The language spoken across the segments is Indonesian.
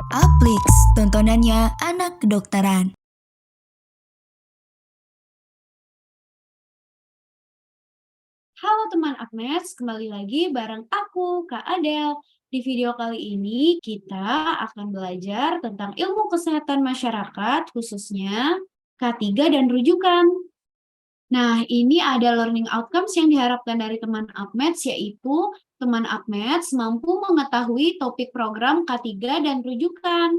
Aplix, tontonannya anak kedokteran. Halo teman Agnes, kembali lagi bareng aku, Kak Adel. Di video kali ini kita akan belajar tentang ilmu kesehatan masyarakat, khususnya K3 dan rujukan. Nah, ini ada learning outcomes yang diharapkan dari teman Agnes, yaitu teman Agnes mampu mengetahui topik program K3 dan rujukan.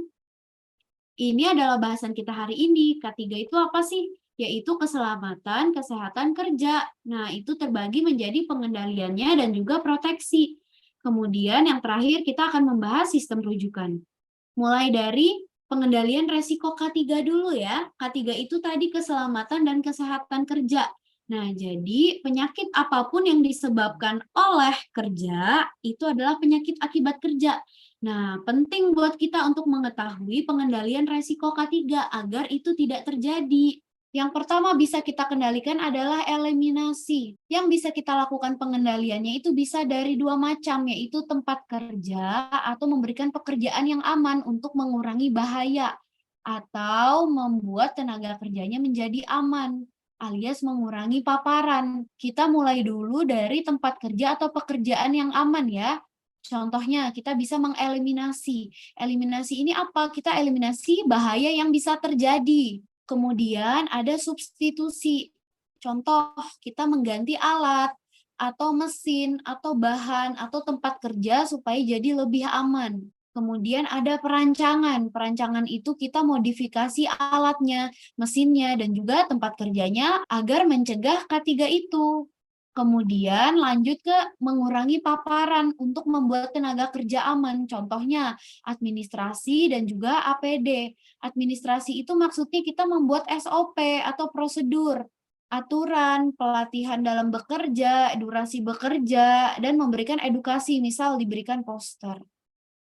Ini adalah bahasan kita hari ini. K3 itu apa sih? Yaitu keselamatan, kesehatan kerja. Nah, itu terbagi menjadi pengendaliannya dan juga proteksi. Kemudian yang terakhir kita akan membahas sistem rujukan. Mulai dari pengendalian resiko K3 dulu ya. K3 itu tadi keselamatan dan kesehatan kerja. Nah, jadi penyakit apapun yang disebabkan oleh kerja itu adalah penyakit akibat kerja. Nah, penting buat kita untuk mengetahui pengendalian resiko K3 agar itu tidak terjadi. Yang pertama bisa kita kendalikan adalah eliminasi. Yang bisa kita lakukan pengendaliannya itu bisa dari dua macam, yaitu tempat kerja atau memberikan pekerjaan yang aman untuk mengurangi bahaya, atau membuat tenaga kerjanya menjadi aman, alias mengurangi paparan. Kita mulai dulu dari tempat kerja atau pekerjaan yang aman ya. Contohnya, kita bisa mengeliminasi. Eliminasi ini apa? Kita eliminasi bahaya yang bisa terjadi. Kemudian ada substitusi. Contoh, kita mengganti alat, atau mesin, atau bahan, atau tempat kerja supaya jadi lebih aman. Kemudian ada perancangan. Perancangan itu kita modifikasi alatnya, mesinnya, dan juga tempat kerjanya agar mencegah K3 itu. Kemudian lanjut ke mengurangi paparan untuk membuat tenaga kerja aman. Contohnya administrasi dan juga APD. Administrasi itu maksudnya kita membuat SOP atau prosedur, aturan, pelatihan dalam bekerja, durasi bekerja, dan memberikan edukasi, misal diberikan poster.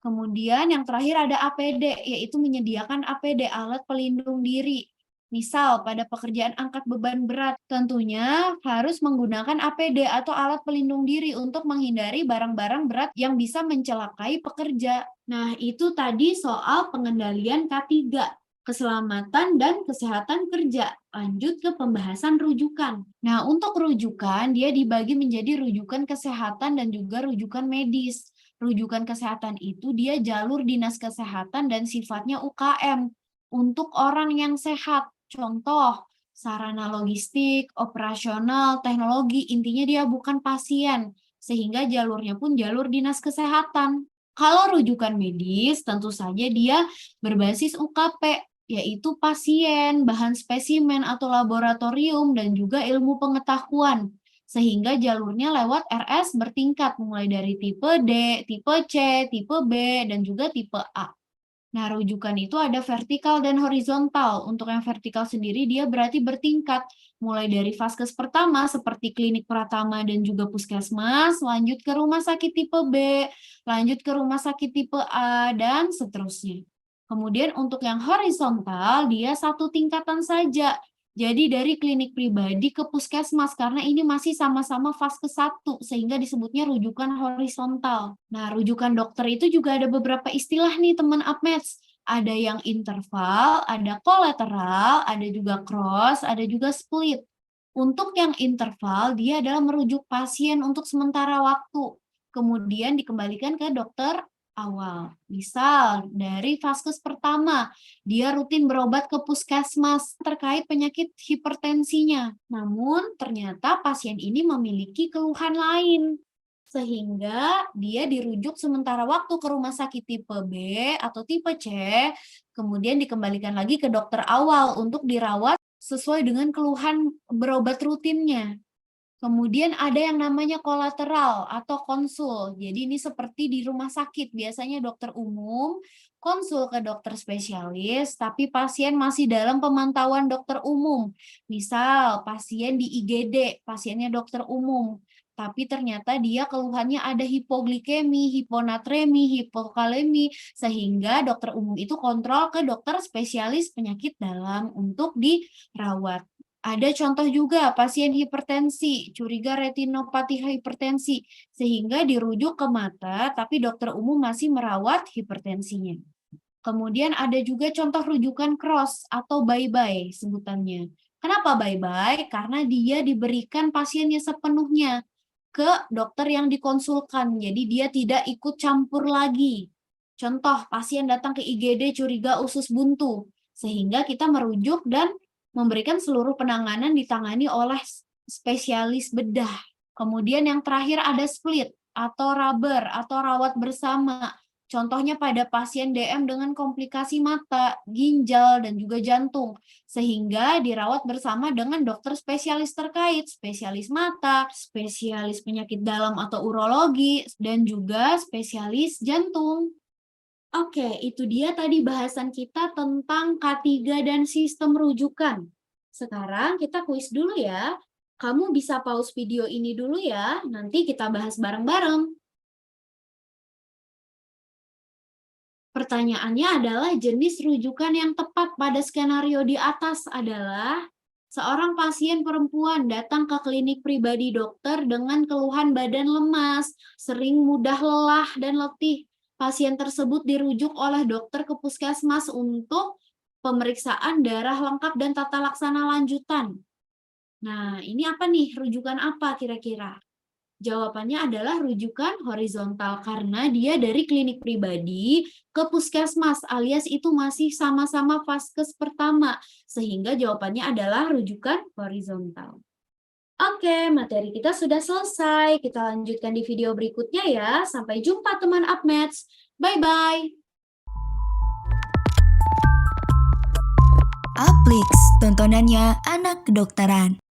Kemudian yang terakhir ada APD, yaitu menyediakan APD, alat pelindung diri. Misal pada pekerjaan angkat beban berat, tentunya harus menggunakan APD atau alat pelindung diri untuk menghindari barang-barang berat yang bisa mencelakai pekerja. Nah, itu tadi soal pengendalian K3, keselamatan dan kesehatan kerja. Lanjut ke pembahasan rujukan. Nah, untuk rujukan, dia dibagi menjadi rujukan kesehatan dan juga rujukan medis. Rujukan kesehatan itu dia jalur dinas kesehatan dan sifatnya UKM untuk orang yang sehat. Contoh, sarana logistik, operasional, teknologi, intinya dia bukan pasien, sehingga jalurnya pun jalur dinas kesehatan. Kalau rujukan medis, tentu saja dia berbasis UKP, yaitu pasien, bahan spesimen atau laboratorium, dan juga ilmu pengetahuan sehingga jalurnya lewat RS bertingkat mulai dari tipe D, tipe C, tipe B, dan juga tipe A. Nah, rujukan itu ada vertikal dan horizontal. Untuk yang vertikal sendiri dia berarti bertingkat, mulai dari vaskes pertama seperti klinik Pratama dan juga puskesmas, lanjut ke rumah sakit tipe B, lanjut ke rumah sakit tipe A, dan seterusnya. Kemudian untuk yang horizontal, dia satu tingkatan saja. Jadi dari klinik pribadi ke puskesmas, karena ini masih sama-sama vaskes 1, sehingga disebutnya rujukan horizontal. Nah, rujukan dokter itu juga ada beberapa istilah nih teman Apmeds. Ada yang interval, ada kolateral, ada juga cross, ada juga split. Untuk yang interval, dia adalah merujuk pasien untuk sementara waktu. Kemudian dikembalikan ke dokter awal. Misal, dari vaskes pertama, dia rutin berobat ke puskesmas terkait penyakit hipertensinya. Namun, ternyata pasien ini memiliki keluhan lain. Sehingga dia dirujuk sementara waktu ke rumah sakit tipe B atau tipe C, kemudian dikembalikan lagi ke dokter awal untuk dirawat sesuai dengan keluhan berobat rutinnya. Kemudian ada yang namanya kolateral atau konsul. Jadi ini seperti di rumah sakit, biasanya dokter umum konsul ke dokter spesialis, tapi pasien masih dalam pemantauan dokter umum. Misal pasien di IGD, pasiennya dokter umum, tapi ternyata dia keluhannya ada hipoglikemi, hiponatremi, hipokalemi, sehingga dokter umum itu kontrol ke dokter spesialis penyakit dalam untuk dirawat. Ada contoh juga pasien hipertensi, curiga retinopati hipertensi, sehingga dirujuk ke mata, tapi dokter umum masih merawat hipertensinya. Kemudian ada juga contoh rujukan cross atau bye-bye sebutannya. Kenapa bye-bye? Karena dia diberikan pasiennya sepenuhnya ke dokter yang dikonsulkan. Jadi dia tidak ikut campur lagi. Contoh, pasien datang ke IGD curiga usus buntu. Sehingga kita merujuk dan memberikan seluruh penanganan ditangani oleh spesialis bedah. Kemudian yang terakhir ada split atau rubber atau rawat bersama. Contohnya pada pasien DM dengan komplikasi mata, ginjal, dan juga jantung. Sehingga dirawat bersama dengan dokter spesialis terkait, spesialis mata, spesialis penyakit dalam atau urologi, dan juga spesialis jantung. Oke, itu dia tadi bahasan kita tentang K3 dan sistem rujukan. Sekarang kita kuis dulu ya. Kamu bisa pause video ini dulu ya, nanti kita bahas bareng-bareng. Pertanyaannya adalah jenis rujukan yang tepat pada skenario di atas adalah seorang pasien perempuan datang ke klinik pribadi dokter dengan keluhan badan lemas, sering mudah lelah dan letih. Pasien tersebut dirujuk oleh dokter ke puskesmas untuk pemeriksaan darah lengkap dan tata laksana lanjutan. Nah, ini apa nih? Rujukan apa kira-kira? Jawabannya adalah rujukan horizontal karena dia dari klinik pribadi ke puskesmas alias itu masih sama-sama vaskes pertama sehingga jawabannya adalah rujukan horizontal. Oke, materi kita sudah selesai. Kita lanjutkan di video berikutnya ya. Sampai jumpa teman UpMaths. Bye-bye. Uplix, tontonannya anak kedokteran.